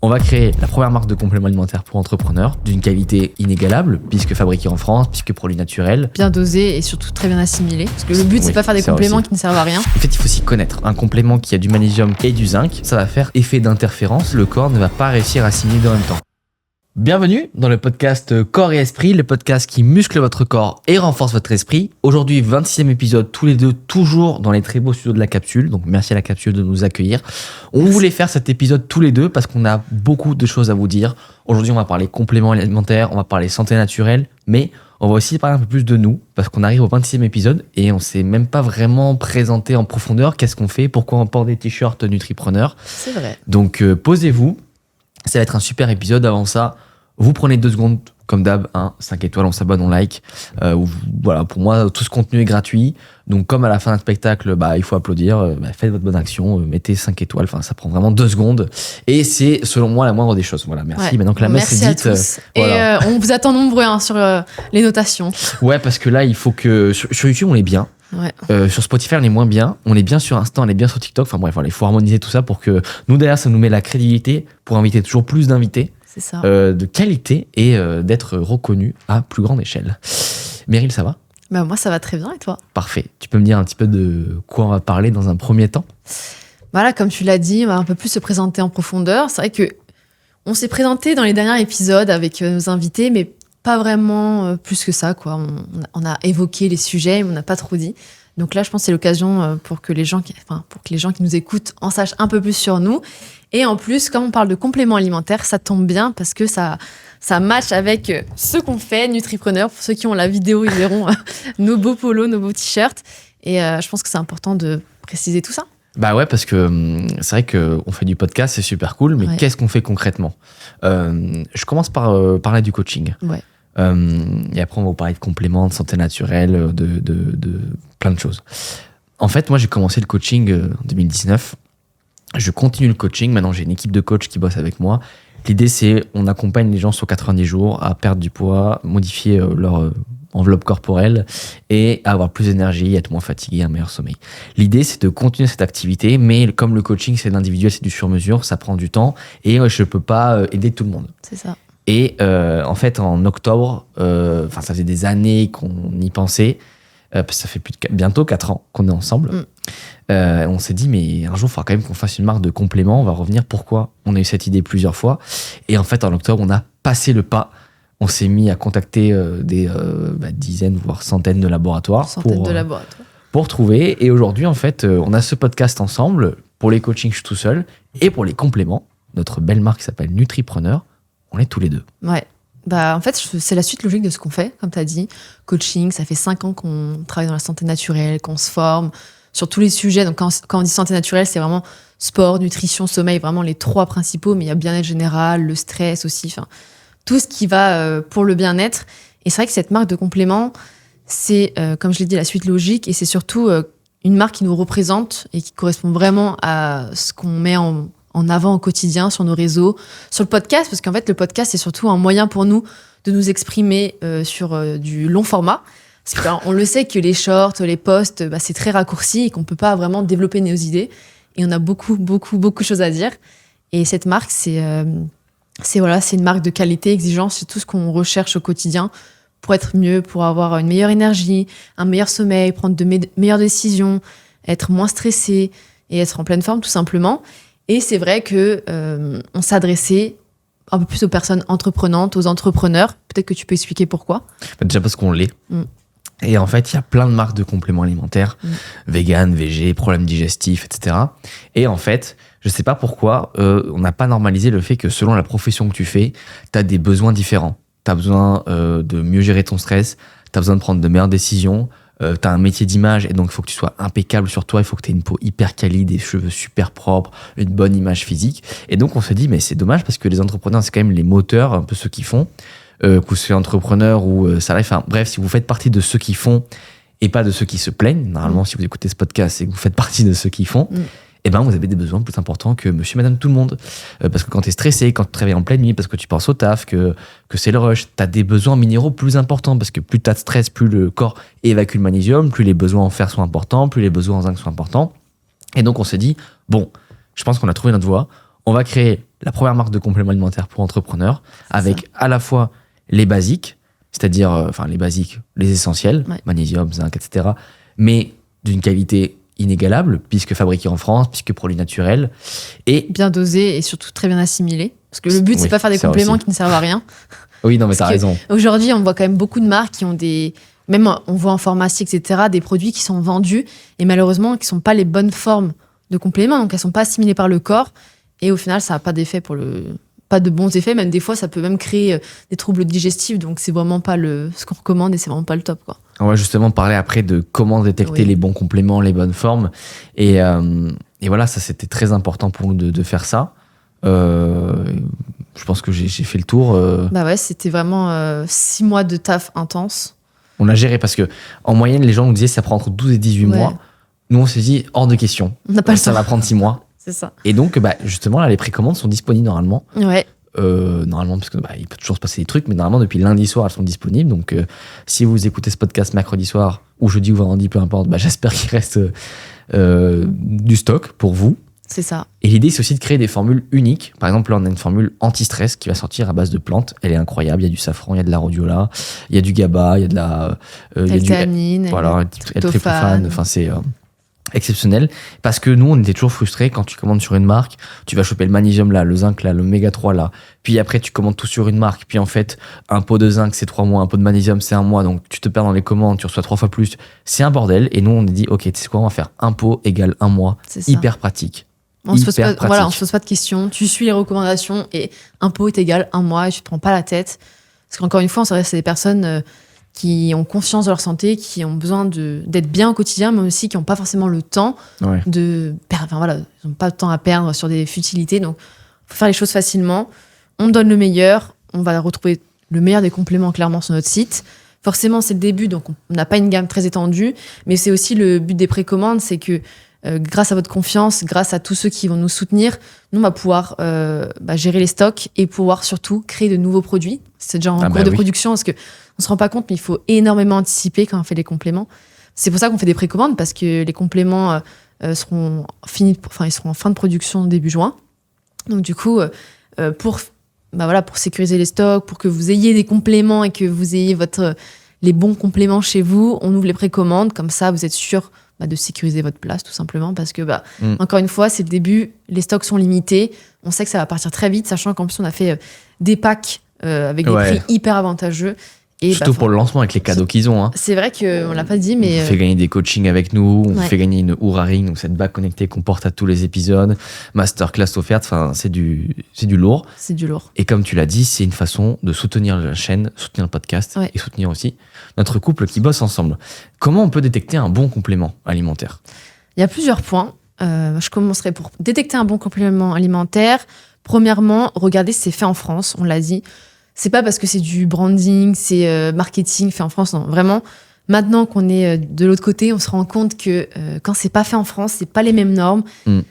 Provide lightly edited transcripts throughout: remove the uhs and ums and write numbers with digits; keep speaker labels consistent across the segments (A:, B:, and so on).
A: On va créer la première marque de compléments alimentaires pour entrepreneurs d'une qualité inégalable, puisque fabriquée en France, puisque produit naturel.
B: Bien dosé et surtout très bien assimilé. Parce que le but, c'est pas faire des compléments qui ne servent à rien.
A: En fait, il faut s'y connaître. Un complément qui a du magnésium et du zinc, ça va faire effet d'interférence. Le corps ne va pas réussir à assimiler en même temps. Bienvenue dans le podcast Corps et Esprit, le podcast qui muscle votre corps et renforce votre esprit. Aujourd'hui, 26e épisode, tous les deux, toujours dans les très beaux studios de la Capsule. Donc, merci à la Capsule de nous accueillir. On voulait faire cet épisode tous les deux parce qu'on a beaucoup de choses à vous dire. Aujourd'hui, on va parler compléments alimentaires, on va parler santé naturelle, mais on va aussi parler un peu plus de nous parce qu'on arrive au 26e épisode et on s'est même pas vraiment présenté en profondeur. Qu'est-ce qu'on fait? Pourquoi on porte des t-shirts Nutripreneur?
B: C'est vrai.
A: Donc, posez-vous. Ça va être un super épisode. Avant ça, vous prenez 2 secondes, comme d'hab, 5 étoiles, on s'abonne, on like. Voilà, pour moi, tout ce contenu est gratuit. Donc, comme à la fin d'un spectacle, il faut applaudir. Faites votre bonne action, mettez 5 étoiles. Enfin, ça prend vraiment 2 secondes. Et c'est, selon moi, la moindre des choses. Voilà, merci.
B: Ouais.
A: Maintenant que la messe est dite.
B: Voilà. Et on vous attend nombreux sur les notations.
A: Ouais, parce que là, il faut que... Sur YouTube, on est bien.
B: Ouais.
A: Sur Spotify, on est moins bien. On est bien sur Insta, on est bien sur TikTok. Enfin bref, il faut harmoniser tout ça pour que nous, derrière, ça nous met la crédibilité pour inviter toujours plus d'invités.
B: C'est ça.
A: De qualité et d'être reconnu à plus grande échelle. Meryl, ça va?
B: Moi, ça va très bien, et toi?
A: Parfait. Tu peux me dire un petit peu de quoi on va parler dans un premier temps?
B: Voilà, comme tu l'as dit, on va un peu plus se présenter en profondeur. C'est vrai que on s'est présenté dans les derniers épisodes avec nos invités, mais pas vraiment plus que ça, quoi. On a évoqué les sujets, mais on n'a pas trop dit. Donc là, je pense que c'est l'occasion pour que les gens qui nous écoutent en sachent un peu plus sur nous. Et en plus, comme on parle de compléments alimentaires, ça tombe bien parce que ça match avec ce qu'on fait, Nutripreneur. Pour ceux qui ont la vidéo, ils verront nos beaux polos, nos beaux t-shirts. Et je pense que c'est important de préciser tout ça.
A: Bah ouais, parce que c'est vrai qu'on fait du podcast, c'est super cool, mais Qu'est-ce qu'on fait concrètement? Je commence par parler du coaching.
B: Ouais.
A: Et après, on va vous parler de compléments, de santé naturelle, de plein de choses. En fait, moi, j'ai commencé le coaching en 2019. Je continue le coaching. Maintenant, j'ai une équipe de coachs qui bosse avec moi. L'idée, c'est on accompagne les gens sur 90 jours à perdre du poids, modifier leur enveloppe corporelle et à avoir plus d'énergie, être moins fatigué, un meilleur sommeil. L'idée, c'est de continuer cette activité, mais comme le coaching, c'est de l'individuel, c'est du sur-mesure, ça prend du temps et je ne peux pas aider tout le monde.
B: C'est ça.
A: Et en fait, en octobre, ça faisait des années qu'on y pensait. Ça fait bientôt 4 ans qu'on est ensemble. On s'est dit, mais un jour, il faudra quand même qu'on fasse une marque de compléments. On va revenir pourquoi on a eu cette idée plusieurs fois. Et en fait, en octobre, on a passé le pas. On s'est mis à contacter des dizaines, voire centaines de laboratoires. Pour trouver. Et aujourd'hui, en fait, on a ce podcast ensemble. Pour les coachings, je suis tout seul. Et pour les compléments, notre belle marque qui s'appelle Nutripreneur, on est tous les deux.
B: Ouais. En fait, c'est la suite logique de ce qu'on fait, comme tu as dit. Coaching, ça fait 5 ans qu'on travaille dans la santé naturelle, qu'on se forme sur tous les sujets. Donc, quand on dit santé naturelle, c'est vraiment sport, nutrition, sommeil, vraiment les 3 principaux. Mais il y a bien-être général, le stress aussi, tout ce qui va pour le bien-être. Et c'est vrai que cette marque de compléments, c'est, comme je l'ai dit, la suite logique. Et c'est surtout une marque qui nous représente et qui correspond vraiment à ce qu'on met en avant au quotidien sur nos réseaux, sur le podcast, parce qu'en fait, le podcast, c'est surtout un moyen pour nous de nous exprimer sur du long format. Parce qu'on le sait que les shorts, les posts, c'est très raccourci et qu'on ne peut pas vraiment développer nos idées. Et on a beaucoup, beaucoup, beaucoup de choses à dire. Et cette marque, c'est une marque de qualité, exigence, c'est tout ce qu'on recherche au quotidien pour être mieux, pour avoir une meilleure énergie, un meilleur sommeil, prendre de meilleures décisions, être moins stressé et être en pleine forme, tout simplement. Et c'est vrai que on s'adressait un peu plus aux personnes entreprenantes, aux entrepreneurs. Peut-être que tu peux expliquer pourquoi.
A: Déjà parce qu'on l'est. Et en fait, il y a plein de marques de compléments alimentaires, vegan, végé, problèmes digestifs, etc. Et en fait, je sais pas pourquoi, on n'a pas normalisé le fait que selon la profession que tu fais, tu as des besoins différents. Tu as besoin de mieux gérer ton stress, tu as besoin de prendre de meilleures décisions, tu as un métier d'image et donc il faut que tu sois impeccable sur toi, il faut que tu aies une peau hyper quali, des cheveux super propres, une bonne image physique. Et donc on se dit, mais c'est dommage parce que les entrepreneurs, c'est quand même les moteurs, un peu ceux qui font, que vous soyez entrepreneur ou salarié, bref, si vous faites partie de ceux qui font et pas de ceux qui se plaignent, normalement si vous écoutez ce podcast, c'est que vous faites partie de ceux qui font, et vous avez des besoins plus importants que monsieur, madame, tout le monde. Parce que quand tu es stressé, quand tu travailles en pleine nuit, parce que tu penses au taf, que c'est le rush, tu as des besoins minéraux plus importants. Parce que plus tu as de stress, plus le corps évacue le magnésium, plus les besoins en fer sont importants, plus les besoins en zinc sont importants. Et donc on s'est dit, bon, je pense qu'on a trouvé notre voie. On va créer la première marque de compléments alimentaires pour entrepreneurs, avec à la fois les basiques, c'est-à-dire les basiques, les essentiels, magnésium, zinc, etc., mais d'une qualité inégalable, puisque fabriqué en France, puisque produit naturel. Et
B: bien dosé et surtout très bien assimilé. Parce que le but, c'est pas faire des compléments qui ne servent à rien.
A: Oui, non, mais t'as raison.
B: Aujourd'hui, on voit quand même beaucoup de marques qui ont des... Même on voit en pharmacie, etc., des produits qui sont vendus et malheureusement qui sont pas les bonnes formes de compléments. Donc, elles sont pas assimilées par le corps. Et au final, ça n'a pas d'effet pas de bons effets. Même des fois, ça peut même créer des troubles digestifs. Donc, c'est vraiment pas ce qu'on recommande et c'est vraiment pas le top, quoi.
A: On va justement parler après de comment détecter les bons compléments, les bonnes formes. Et voilà, ça, c'était très important pour nous de faire ça. Je pense que j'ai fait le tour.
B: Bah ouais, c'était vraiment 6 mois de taf intense.
A: On a géré parce que en moyenne, les gens nous disaient ça prend entre 12 et 18 mois. Nous, on s'est dit hors de question.
B: On n'a pas le temps.
A: Ça va prendre 6 mois.
B: C'est ça.
A: Et donc, justement, là, les précommandes sont disponibles normalement.
B: Ouais.
A: Normalement, parce que il peut toujours se passer des trucs, mais normalement, depuis lundi soir, elles sont disponibles. Donc, si vous écoutez ce podcast mercredi soir ou jeudi ou vendredi, peu importe, j'espère qu'il reste du stock pour vous.
B: C'est ça.
A: Et l'idée, c'est aussi de créer des formules uniques. Par exemple, là, on a une formule anti-stress qui va sortir à base de plantes. Elle est incroyable. Il y a du safran, il y a de la rhodiola, il y a du GABA, il y a de la...
B: L-théanine,
A: L-tryptophane. Enfin, c'est exceptionnel. Parce que nous, on était toujours frustrés quand tu commandes sur une marque. Tu vas choper le magnésium là, le zinc là, l'oméga 3 là. Puis après, tu commandes tout sur une marque. Puis en fait, un pot de zinc, c'est 3 mois. Un pot de magnésium, c'est 1 mois. Donc, tu te perds dans les commandes. Tu reçois 3 fois plus. C'est un bordel. Et nous, on a dit, OK, tu sais quoi, on va faire un pot égale 1 mois. Hyper pratique.
B: On se pose pas de questions, tu suis les recommandations et un pot est égal 1 mois et tu te prends pas la tête. Parce qu'encore une fois, c'est des personnes qui ont conscience de leur santé, qui ont besoin d'être bien au quotidien, mais aussi qui n'ont pas forcément le temps ils n'ont pas de temps à perdre sur des futilités. Donc, il faut faire les choses facilement. On donne le meilleur, on va retrouver le meilleur des compléments clairement sur notre site. Forcément, c'est le début, donc on n'a pas une gamme très étendue, mais c'est aussi le but des précommandes, c'est que grâce à votre confiance, grâce à tous ceux qui vont nous soutenir, nous, on va pouvoir gérer les stocks et pouvoir surtout créer de nouveaux produits. C'est déjà en cours de production parce qu'on ne se rend pas compte, mais il faut énormément anticiper quand on fait les compléments. C'est pour ça qu'on fait des précommandes parce que les compléments seront ils seront en fin de production début juin. Donc du coup, pour sécuriser les stocks, pour que vous ayez des compléments et que vous ayez les bons compléments chez vous, on ouvre les précommandes. Comme ça, vous êtes sûr de sécuriser votre place, tout simplement, parce que, encore une fois, c'est le début, les stocks sont limités, on sait que ça va partir très vite, sachant qu'en plus, on a fait des packs avec des prix hyper avantageux. Et
A: surtout pour le lancement avec les cadeaux qu'ils ont. Hein.
B: C'est vrai qu'on l'a pas dit, mais...
A: On fait gagner des coachings avec nous, on fait gagner une Oura Ring, donc cette bague connectée qu'on porte à tous les épisodes, masterclass offerte, enfin, c'est du lourd.
B: C'est du lourd.
A: Et comme tu l'as dit, c'est une façon de soutenir la chaîne, soutenir le podcast et soutenir aussi notre couple qui bosse ensemble. Comment on peut détecter un bon complément alimentaire ?
B: Il y a plusieurs points. Je commencerai pour détecter un bon complément alimentaire. Premièrement, regardez si c'est fait en France, on l'a dit. C'est pas parce que c'est du branding, c'est marketing fait en France. Non, vraiment, maintenant qu'on est de l'autre côté, on se rend compte que quand c'est pas fait en France, c'est pas les mêmes normes,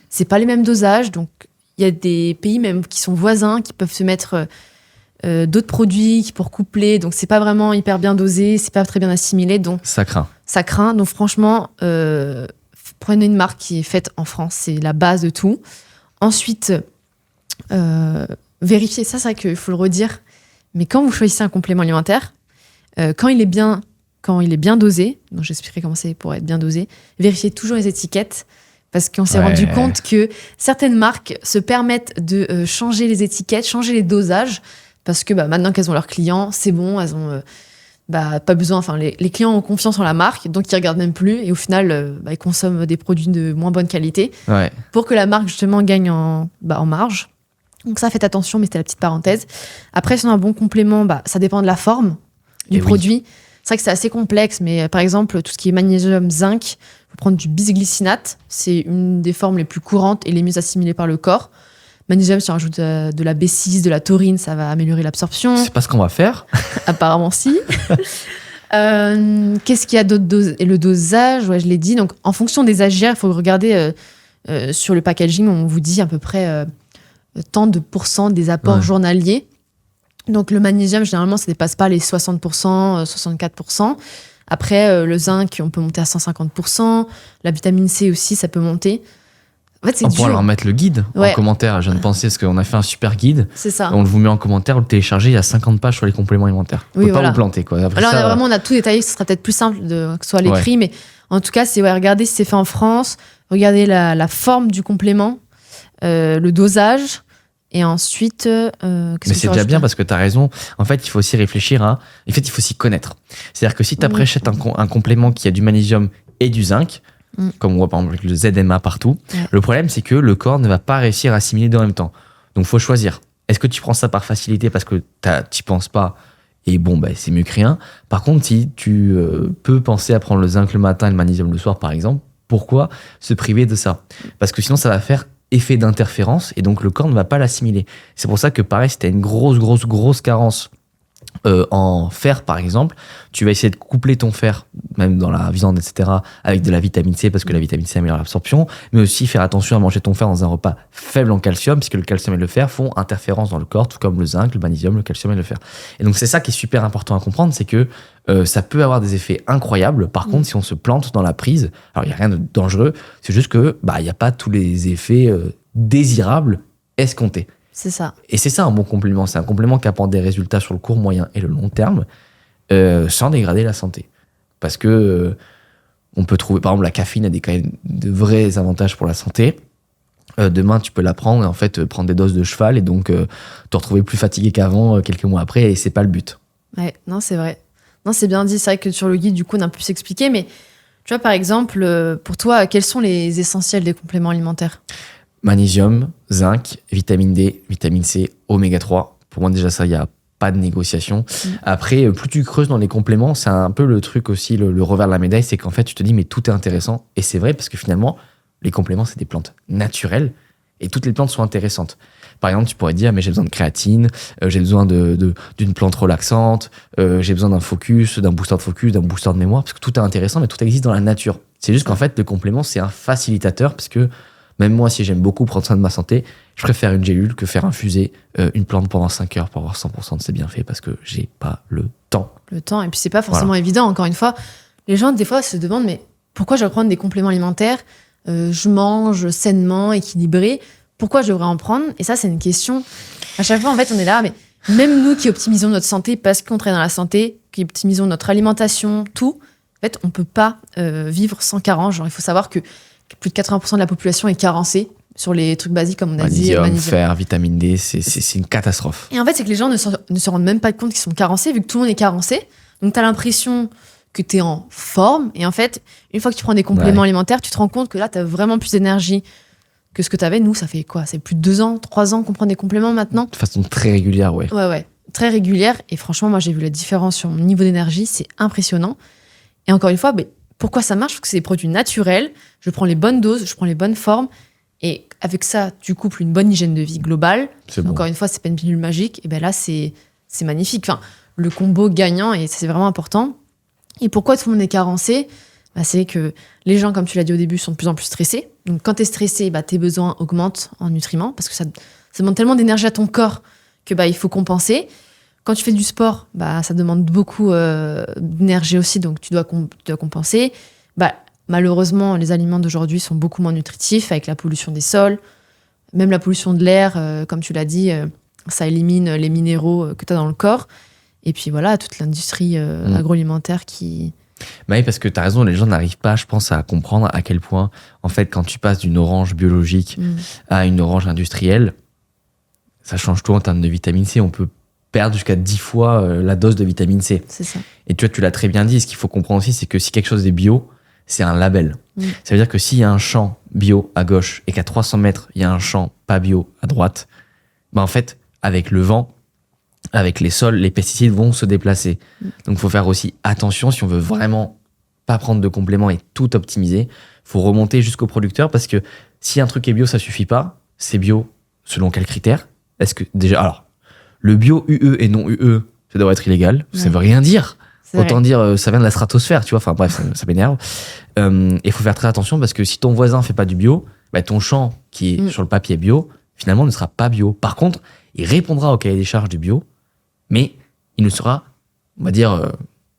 B: c'est pas les mêmes dosages. Donc, il y a des pays même qui sont voisins, qui peuvent se mettre d'autres produits pour coupler. Donc, c'est pas vraiment hyper bien dosé, c'est pas très bien assimilé. Donc,
A: ça craint.
B: Donc, franchement, prenez une marque qui est faite en France, c'est la base de tout. Ensuite, vérifiez. Ça, c'est vrai qu'il faut le redire. Mais quand vous choisissez un complément alimentaire, quand il est bien dosé, donc j'expliquerai comment c'est pour être bien dosé, vérifiez toujours les étiquettes parce qu'on s'est rendu compte que certaines marques se permettent de changer les étiquettes, changer les dosages parce que maintenant qu'elles ont leurs clients, c'est bon, elles ont pas besoin. Enfin, les clients ont confiance en la marque, donc ils regardent même plus et au final, ils consomment des produits de moins bonne qualité pour que la marque justement gagne en marge. Donc ça, faites attention, mais c'était la petite parenthèse. Après, si on a un bon complément, ça dépend de la forme du produit. C'est vrai que c'est assez complexe, mais par exemple, tout ce qui est magnésium, zinc, il faut prendre du bisglycinate. C'est une des formes les plus courantes et les mieux assimilées par le corps. Magnésium, si on rajoute de la B6, de la taurine, ça va améliorer l'absorption.
A: C'est pas ce qu'on va faire.
B: Apparemment, si. Qu'est-ce qu'il y a d'autre et le dosage, je l'ai dit. Donc, en fonction des AGR, il faut regarder sur le packaging, on vous dit à peu près... tant de pourcents des apports journaliers. Donc, le magnésium, généralement, ça ne dépasse pas les 60%, 64%. Après, le zinc, on peut monter à 150%. La vitamine C aussi, ça peut monter. En fait, c'est
A: On pourra leur mettre le guide en commentaire. Je viens de penser, parce qu'on a fait un super guide.
B: C'est ça.
A: On vous met en commentaire, vous le téléchargez, il y a 50 pages sur les compléments alimentaires. Vous ne pouvez pas vous planter. Quoi.
B: Après, là, on a tout détaillé, ce sera peut-être plus simple que ce soit à l'écrit, mais en tout cas, c'est regardez si c'est fait en France, regardez la forme du complément, le dosage, et ensuite...
A: mais c'est déjà bien parce que tu as raison. En fait, il faut aussi réfléchir en fait, il faut s'y connaître. C'est-à-dire que si tu apprêches un complément qui a du magnésium et du zinc, comme on voit par exemple le ZMA partout, le problème c'est que le corps ne va pas réussir à assimiler deux en même temps. Donc il faut choisir. Est-ce que tu prends ça par facilité parce que tu n'y penses pas et c'est mieux que rien. Par contre, si tu peux penser à prendre le zinc le matin et le magnésium le soir par exemple, pourquoi se priver de ça? Parce que sinon ça va faire effet d'interférence et donc le corps ne va pas l'assimiler. C'est pour ça que pareil, si tu as une grosse carence en fer par exemple, tu vas essayer de coupler ton fer, même dans la viande, etc., avec de la vitamine C, parce que la vitamine C améliore l'absorption, mais aussi faire attention à manger ton fer dans un repas faible en calcium, puisque le calcium et le fer font interférence dans le corps, tout comme le zinc, le magnésium, le calcium et le fer. Et donc c'est ça qui est super important à comprendre, c'est que ça peut avoir des effets incroyables. Par contre, si on se plante dans la prise, alors il n'y a rien de dangereux, c'est juste que il n'y a pas tous les effets désirables escomptés.
B: C'est ça.
A: Et c'est ça un bon complément. C'est un complément qui apporte des résultats sur le court, moyen et le long terme, sans dégrader la santé. Parce que on peut trouver, par exemple, la caféine a quand même de vrais avantages pour la santé. Demain, tu peux la prendre et en fait prendre des doses de cheval et donc te retrouver plus fatigué qu'avant quelques mois après, et c'est pas le but.
B: Ouais, non, c'est vrai. Non, c'est bien dit. C'est vrai que sur le guide, du coup, on a pu s'expliquer. Mais tu vois, par exemple, pour toi, quels sont les essentiels des compléments alimentaires?
A: Magnésium, zinc, vitamine D, vitamine C, oméga 3. Pour moi, déjà, ça, il n'y a pas de négociation. Après, plus tu creuses dans les compléments, c'est un peu le truc aussi, le revers de la médaille, c'est qu'en fait, tu te dis, mais tout est intéressant. Et c'est vrai, parce que finalement, les compléments, c'est des plantes naturelles et toutes les plantes sont intéressantes. Par exemple, tu pourrais dire, mais j'ai besoin de créatine, j'ai besoin d'une plante relaxante, j'ai besoin d'un focus, d'un booster de mémoire, parce que tout est intéressant, mais tout existe dans la nature. C'est juste qu'en fait, le complément, c'est un facilitateur, parce que même moi, si j'aime beaucoup prendre soin de ma santé, je préfère une gélule que faire infuser une plante pendant 5 heures pour avoir 100% de ses bienfaits parce que j'ai pas le temps.
B: Le temps, et puis c'est pas forcément évident. Encore une fois, les gens, des fois, se demandent, mais pourquoi je dois prendre des compléments alimentaires? Je mange sainement, équilibré. Pourquoi je devrais en prendre? Et ça, c'est une question. À chaque fois, en fait, on est là, mais même nous qui optimisons notre santé parce qu'on travaille dans la santé, qui optimisons notre alimentation, tout, en fait, on peut pas vivre sans carence. Genre, il faut savoir que plus de 80% de la population est carencée sur les trucs basiques comme on a dit.
A: Magnésium, fer, vitamine D, c'est une catastrophe.
B: Et en fait, c'est que les gens ne se rendent même pas compte qu'ils sont carencés, vu que tout le monde est carencé. Donc, tu as l'impression que tu es en forme. Et en fait, une fois que tu prends des compléments alimentaires, tu te rends compte que là, tu as vraiment plus d'énergie que ce que tu avais. Nous, ça fait quoi? C'est plus de 2 ans, 3 ans qu'on prend des compléments maintenant.
A: De façon très régulière, ouais.
B: Ouais. Très régulière. Et franchement, moi, j'ai vu la différence sur mon niveau d'énergie. C'est impressionnant. Et encore une fois, pourquoi ça marche? Parce que c'est des produits naturels. Je prends les bonnes doses, je prends les bonnes formes. Et avec ça, tu couples une bonne hygiène de vie globale. Encore une fois, c'est pas une pilule magique. Et là, c'est magnifique. Enfin, le combo gagnant, et c'est vraiment important. Et pourquoi tout le monde est carencé? C'est que les gens, comme tu l'as dit au début, sont de plus en plus stressés. Donc, quand tu es stressé, tes besoins augmentent en nutriments parce que ça demande tellement d'énergie à ton corps que il faut compenser. Quand tu fais du sport, ça demande beaucoup d'énergie aussi, donc tu dois compenser. Malheureusement, les aliments d'aujourd'hui sont beaucoup moins nutritifs avec la pollution des sols, même la pollution de l'air, comme tu l'as dit, ça élimine les minéraux que tu as dans le corps. Et puis voilà, toute l'industrie agroalimentaire qui...
A: Oui, parce que tu as raison, les gens n'arrivent pas, je pense, à comprendre à quel point, en fait, quand tu passes d'une orange biologique à une orange industrielle, ça change tout en termes de vitamine C. On peut perdre jusqu'à 10 fois la dose de vitamine C.
B: C'est ça.
A: Et tu l'as très bien dit, ce qu'il faut comprendre aussi, c'est que si quelque chose est bio, c'est un label. Ça veut dire que s'il y a un champ bio à gauche et qu'à 300 mètres, il y a un champ pas bio à droite, en fait, avec le vent, avec les sols, les pesticides vont se déplacer. Donc, il faut faire aussi attention si on veut vraiment pas prendre de compléments et tout optimiser. Il faut remonter jusqu'au producteur parce que si un truc est bio, ça suffit pas. C'est bio selon quels critères? Est-ce que déjà, alors, le bio UE et non UE, ça devrait être illégal. Ça veut rien dire. Autant dire, ça vient de la stratosphère, tu vois. Enfin bref, ça m'énerve. Il faut faire très attention parce que si ton voisin fait pas du bio, ton champ qui est sur le papier bio, finalement ne sera pas bio. Par contre, il répondra au cahier des charges du bio, mais il ne sera, on va dire,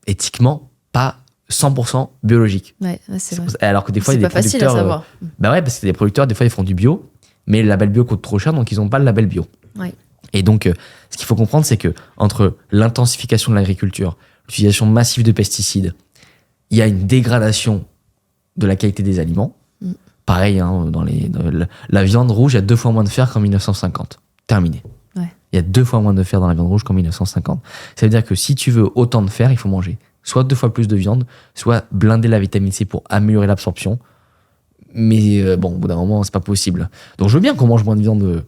A: éthiquement pas 100% biologique.
B: Ouais, c'est vrai.
A: Alors que des fois,
B: C'est
A: il y a
B: pas
A: des
B: facile à
A: producteurs.
B: savoir.
A: Bah ouais, parce que des producteurs, des fois, ils font du bio, mais le label bio coûte trop cher, donc ils n'ont pas le label bio.
B: Ouais.
A: Et donc, ce qu'il faut comprendre, c'est que entre l'intensification de l'agriculture, l'utilisation massive de pesticides, il y a une dégradation de la qualité des aliments. Pareil, hein, la viande rouge, il y a 2 fois moins de fer qu'en 1950. Terminé.
B: Ouais.
A: Il y a 2 fois moins de fer dans la viande rouge qu'en 1950. Ça veut dire que si tu veux autant de fer, il faut manger soit 2 fois plus de viande, soit blinder la vitamine C pour améliorer l'absorption. Mais bon, au bout d'un moment, c'est pas possible. Donc je veux bien qu'on mange moins de viande.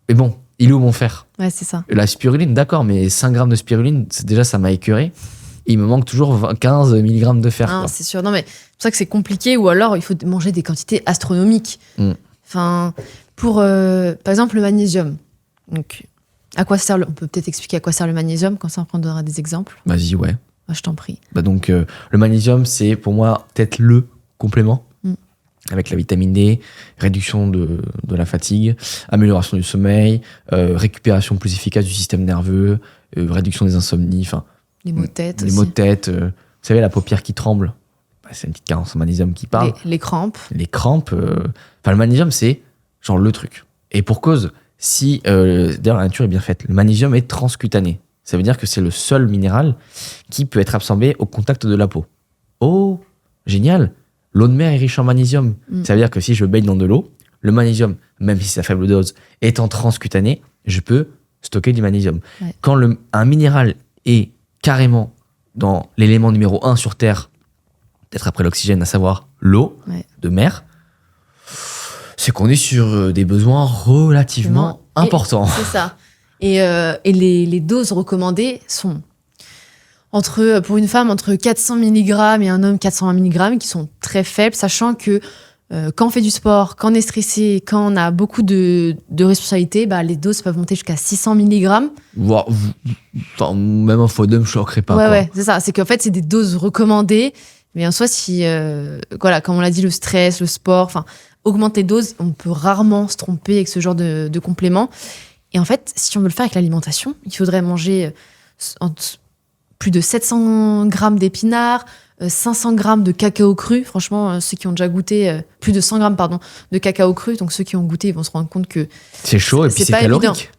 A: Mais bon, il est où mon fer?
B: Ouais, c'est ça.
A: La spiruline, d'accord, mais 5 grammes de spiruline, déjà, ça m'a écœuré. Et il me manque toujours 15 mg de fer.
B: C'est sûr. Non, mais c'est pour ça que c'est compliqué, ou alors il faut manger des quantités astronomiques. Enfin, pour, par exemple, le magnésium. Donc, à quoi sert on peut peut-être expliquer à quoi sert le magnésium, quand ça on prendra des exemples.
A: Vas-y, ouais.
B: Je t'en prie.
A: Bah donc, le magnésium, c'est pour moi peut-être le complément. Avec la vitamine D, réduction de la fatigue, amélioration du sommeil, récupération plus efficace du système nerveux, réduction des insomnies, enfin.
B: Les maux de tête
A: Les
B: aussi.
A: maux de tête. Vous savez, la paupière qui tremble, c'est une petite carence en magnésium qui parle.
B: Les crampes.
A: Les crampes. Enfin, le magnésium, c'est genre le truc. Et pour cause, si. D'ailleurs, la nature est bien faite. Le magnésium est transcutané. Ça veut dire que c'est le seul minéral qui peut être absorbé au contact de la peau. Oh, génial! L'eau de mer est riche en magnésium. Ça veut dire que si je baigne dans de l'eau, le magnésium, même si c'est à faible dose, étant transcutané, je peux stocker du magnésium.
B: Ouais.
A: Quand un minéral est carrément dans l'élément numéro 1 sur Terre, peut-être après l'oxygène, à savoir l'eau de mer, c'est qu'on est sur des besoins relativement importants.
B: C'est ça. Et les doses recommandées sont pour une femme entre 400 mg et un homme 420 mg, qui sont très faibles, sachant que quand on fait du sport, quand on est stressé, quand on a beaucoup de responsabilités, les doses peuvent monter jusqu'à 600 mg.
A: Même un fois deux, je ne choquerais pas.
B: Ouais, c'est ça. C'est qu'en fait, c'est des doses recommandées. Mais en soi, si, comme on l'a dit, le stress, le sport, augmente les doses, on peut rarement se tromper avec ce genre de compléments. Et en fait, si on veut le faire avec l'alimentation, il faudrait manger plus de 700 grammes d'épinards, 500 grammes de cacao cru. Franchement, ceux qui ont déjà goûté, plus de 100 grammes, de cacao cru. Donc, ceux qui ont goûté, ils vont se rendre compte que
A: c'est chaud et puis c'est calorique.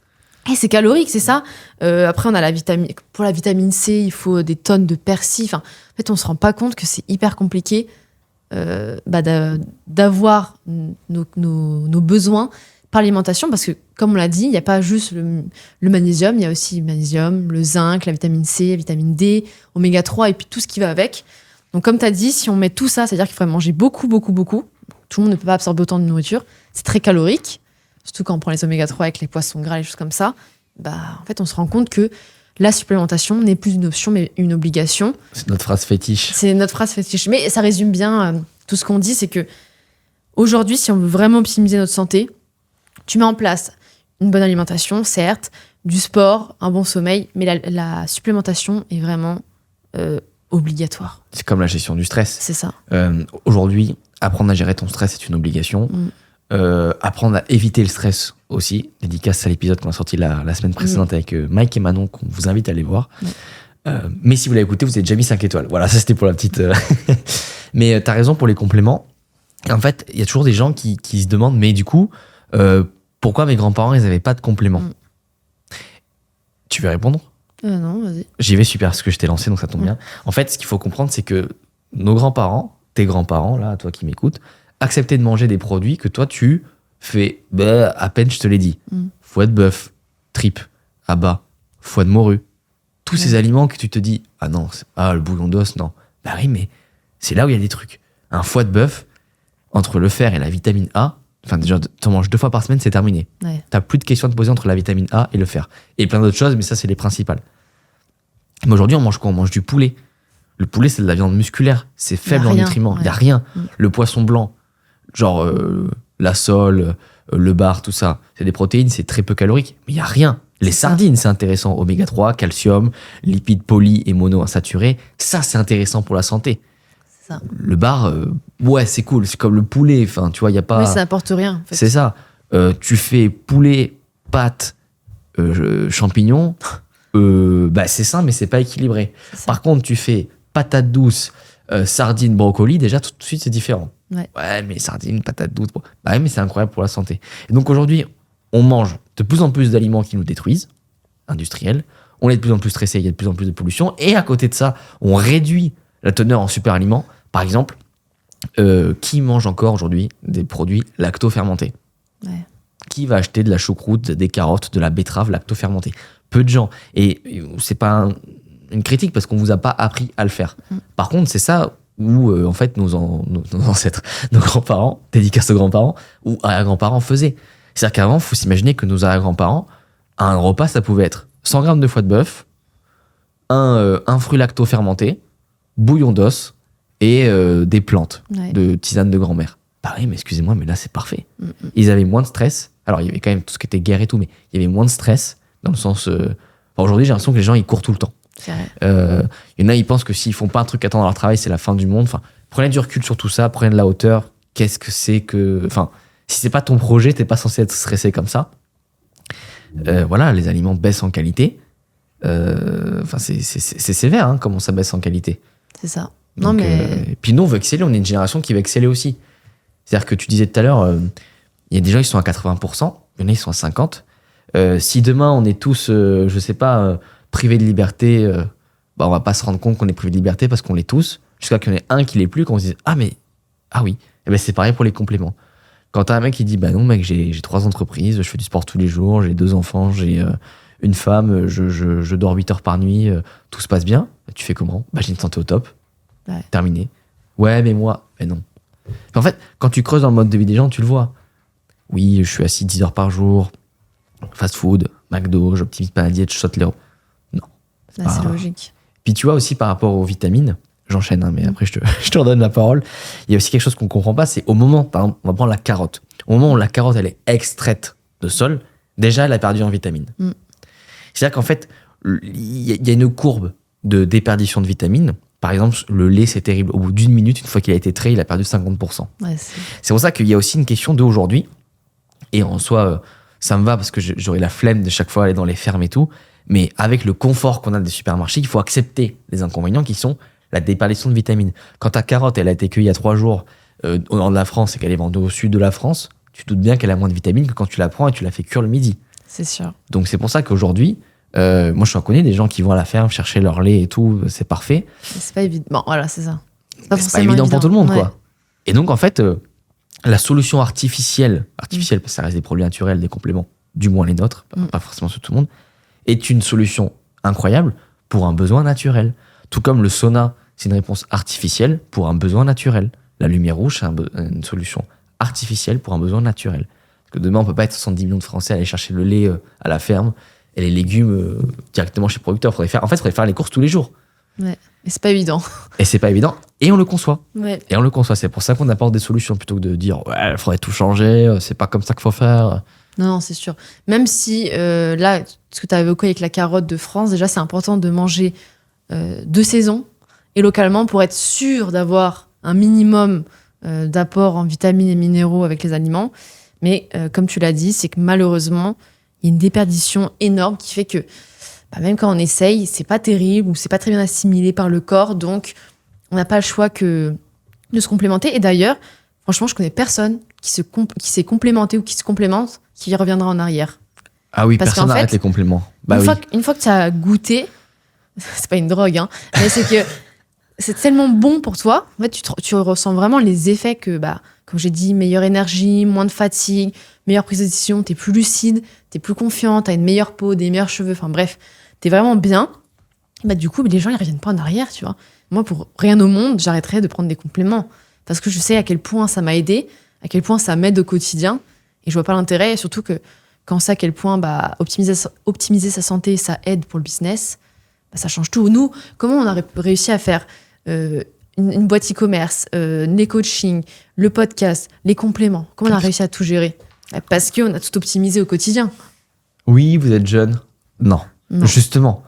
B: Et c'est calorique, c'est ça. Après, on a pour la vitamine C, il faut des tonnes de persil. En fait, on se rend pas compte que c'est hyper compliqué d'avoir nos besoins par l'alimentation, parce que, comme on l'a dit, il n'y a pas juste le magnésium, il y a aussi le magnésium, le zinc, la vitamine C, la vitamine D, oméga 3 et puis tout ce qui va avec. Donc, comme tu as dit, si on met tout ça, c'est-à-dire qu'il faudrait manger beaucoup, beaucoup, beaucoup. Tout le monde ne peut pas absorber autant de nourriture. C'est très calorique, surtout quand on prend les oméga 3 avec les poissons gras, les choses comme ça. En fait, on se rend compte que la supplémentation n'est plus une option, mais une obligation.
A: C'est notre phrase fétiche.
B: Mais ça résume bien tout ce qu'on dit, c'est que aujourd'hui, si on veut vraiment optimiser notre santé, tu mets en place une bonne alimentation, certes, du sport, un bon sommeil, mais la supplémentation est vraiment obligatoire.
A: C'est comme la gestion du stress.
B: C'est ça.
A: Aujourd'hui, apprendre à gérer ton stress est une obligation. Apprendre à éviter le stress aussi. Dédicace à l'épisode qu'on a sorti la semaine précédente avec Mike et Manon, qu'on vous invite à aller voir. Mais si vous l'avez écouté, vous avez déjà mis 5 étoiles. Voilà, ça c'était pour la petite... Mais t'as raison pour les compléments. En fait, il y a toujours des gens qui se demandent, mais du coup... pourquoi mes grands-parents, ils n'avaient pas de compléments? Tu veux répondre?
B: Non, vas-y.
A: J'y vais, super, parce que je t'ai lancé, donc ça tombe bien. En fait, ce qu'il faut comprendre, c'est que nos grands-parents, tes grands-parents, là, toi qui m'écoutes, acceptaient de manger des produits que toi, tu fais, à peine je te l'ai dit. Foie de bœuf, tripes, abats, foie de morue. Tous ces aliments que tu te dis, ah non, le bouillon d'os, non. Bah oui, mais c'est là où il y a des trucs. Un foie de bœuf, entre le fer et la vitamine A, enfin, déjà, tu en manges 2 fois par semaine, c'est terminé.
B: Ouais.
A: T'as plus de questions à te poser entre la vitamine A et le fer. Et plein d'autres choses, mais ça, c'est les principales. Mais aujourd'hui, on mange quoi? On mange du poulet. Le poulet, c'est de la viande musculaire. C'est faible en nutriments. Il n'y a rien. Le poisson blanc, genre la sole, le bar, tout ça, c'est des protéines, c'est très peu calorique. Mais il n'y a rien. Les sardines, c'est intéressant. Oméga 3, calcium, lipides poly et monoinsaturés. Ça, c'est intéressant pour la santé.
B: Ça.
A: Le bar, c'est cool, c'est comme le poulet, enfin, tu vois, il n'y a pas...
B: Oui, ça n'apporte rien, en fait.
A: C'est ça. Tu fais poulet, pâtes, champignons, c'est sain, mais c'est pas équilibré. Par contre, tu fais patates douces, sardines, brocoli, déjà tout de suite c'est différent.
B: Ouais.
A: Mais sardines, patates douces, bah ouais, mais c'est incroyable pour la santé. Et donc aujourd'hui, on mange de plus en plus d'aliments qui nous détruisent, industriels, on est de plus en plus stressé, il y a de plus en plus de pollution, et à côté de ça, on réduit la teneur en super aliments. Par exemple, qui mange encore aujourd'hui des produits lacto-fermentés?
B: Ouais.
A: Qui va acheter de la choucroute, des carottes, de la betterave lacto-fermentée? Peu de gens. Et c'est pas une critique parce qu'on vous a pas appris à le faire. Par contre, c'est ça où en fait nos ancêtres, nos grands-parents, dédicace aux grands-parents, ou arrière-grands-parents faisaient. C'est-à-dire qu'avant, il faut s'imaginer que nos arrière-grands-parents, à un repas, ça pouvait être 100 grammes de foie de bœuf, un fruit lacto-fermenté, bouillon d'os et des plantes de tisane de grand-mère. Pareil, mais excusez-moi, mais là, c'est parfait. Ils avaient moins de stress. Alors, il y avait quand même tout ce qui était guerre et tout, mais il y avait moins de stress dans le sens... aujourd'hui, j'ai l'impression que les gens, ils courent tout le temps.
B: C'est vrai.
A: Il y en a, ils pensent que s'ils font pas un truc à temps dans leur travail, c'est la fin du monde. Enfin, prenez du recul sur tout ça, prenez de la hauteur. Qu'est-ce que c'est que... Enfin, si c'est pas ton projet, t'es pas censé être stressé comme ça. Voilà, les aliments baissent en qualité. Enfin, c'est sévère, hein, comment ça baisse en qualité.
B: C'est ça.
A: Donc,
B: Non, mais...
A: puis nous, on veut exceller, on est une génération qui va exceller aussi. C'est-à-dire que tu disais tout à l'heure, il y a des gens qui sont à 80%, il y en a qui sont à 50%. Si demain, on est tous, je sais pas, privés de liberté, on va pas se rendre compte qu'on est privés de liberté parce qu'on l'est tous, jusqu'à qu'il y en ait un qui l'est plus, qu'on se dise « Ah oui !» Et ben c'est pareil pour les compléments. Quand t'as un mec qui dit « Bah non, mec, j'ai 3 entreprises, je fais du sport tous les jours, j'ai 2 enfants, j'ai une femme, je dors 8 heures par nuit, tout se passe bien. » Tu fais comment? Bah j'ai une santé au top.
B: Ouais.
A: Terminé. Ouais, mais moi, mais non. En fait, quand tu creuses dans le mode de vie des gens, tu le vois. Oui, je suis assis 10 heures par jour, fast food, McDo, j'optimise pas la diète, je saute les repas. Non.
B: C'est logique.
A: Puis tu vois aussi par rapport aux vitamines, j'enchaîne, hein, mais après je te redonne la parole. Il y a aussi quelque chose qu'on comprend pas, c'est au moment, par exemple, on va prendre la carotte. Au moment où la carotte, elle est extraite de sol, déjà, elle a perdu en vitamines. C'est-à-dire qu'en fait, il y a une courbe de déperdition de vitamines. Par exemple, le lait, c'est terrible. Au bout d'1 minute, une fois qu'il a été trait, il a perdu 50%.
B: Ouais,
A: c'est pour ça qu'il y a aussi une question d'aujourd'hui. Et en soi, ça me va parce que j'aurais la flemme de chaque fois aller dans les fermes et tout. Mais avec le confort qu'on a des supermarchés, il faut accepter les inconvénients qui sont la déperdition de vitamines. Quand ta carotte, elle a été cueillie il y a 3 jours au nord de la France et qu'elle est vendue au sud de la France, tu te doutes bien qu'elle a moins de vitamines que quand tu la prends et tu la fais cuire le midi.
B: C'est sûr.
A: Donc c'est pour ça qu'aujourd'hui, moi je connais des gens qui vont à la ferme chercher leur lait et tout, c'est parfait.
B: C'est pas évident. Bon, voilà, c'est ça.
A: C'est pas évident pour tout le monde, quoi. Et donc en fait, la solution artificielle, parce que ça reste des produits naturels, des compléments, du moins les nôtres, pas forcément ceux de tout le monde, est une solution incroyable pour un besoin naturel. Tout comme le sauna, c'est une réponse artificielle pour un besoin naturel. La lumière rouge, c'est une solution artificielle pour un besoin naturel. Parce que demain, on peut pas être 70 millions de Français à aller chercher le lait à la ferme et les légumes directement chez le producteur. Faudrait faire les courses tous les jours.
B: Ouais, et c'est pas évident.
A: Et c'est pas évident. Et on le conçoit.
B: Ouais.
A: Et on le conçoit. C'est pour ça qu'on apporte des solutions plutôt que de dire ouais, il faudrait tout changer, c'est pas comme ça qu'il faut faire.
B: Non, c'est sûr. Même si là, ce que tu as évoqué avec la carotte de France, déjà, c'est important de manger de saison et localement pour être sûr d'avoir un minimum d'apport en vitamines et minéraux avec les aliments. Mais comme tu l'as dit, c'est que malheureusement, il y a une déperdition énorme qui fait que même quand on essaye, c'est pas terrible ou c'est pas très bien assimilé par le corps. Donc, on n'a pas le choix que de se complémenter. Et d'ailleurs, franchement, je connais personne qui s'est complémenté ou qui se complémente qui reviendra en arrière.
A: Ah oui, personne n'arrête les compléments.
B: Une fois que tu as goûté, c'est pas une drogue, hein, mais c'est que c'est tellement bon pour toi. En fait, tu ressens vraiment les effets que, comme j'ai dit, meilleure énergie, moins de fatigue, meilleure prise de décision, t'es plus lucide, t'es plus confiant, t'as une meilleure peau, des meilleurs cheveux, enfin bref, t'es vraiment bien. Du coup, les gens, ils reviennent pas en arrière, tu vois. Moi, pour rien au monde, j'arrêterais de prendre des compléments parce que je sais à quel point ça m'a aidé, à quel point ça m'aide au quotidien et je vois pas l'intérêt, et surtout que quand on sait à quel point optimiser sa santé, ça aide pour le business, ça change tout. Nous, comment on a réussi à faire une boîte e-commerce, les coachings, le podcast, les compléments, comment on a réussi à tout gérer? Parce qu'on a tout optimisé au quotidien.
A: Oui, vous êtes jeune. Non. Justement,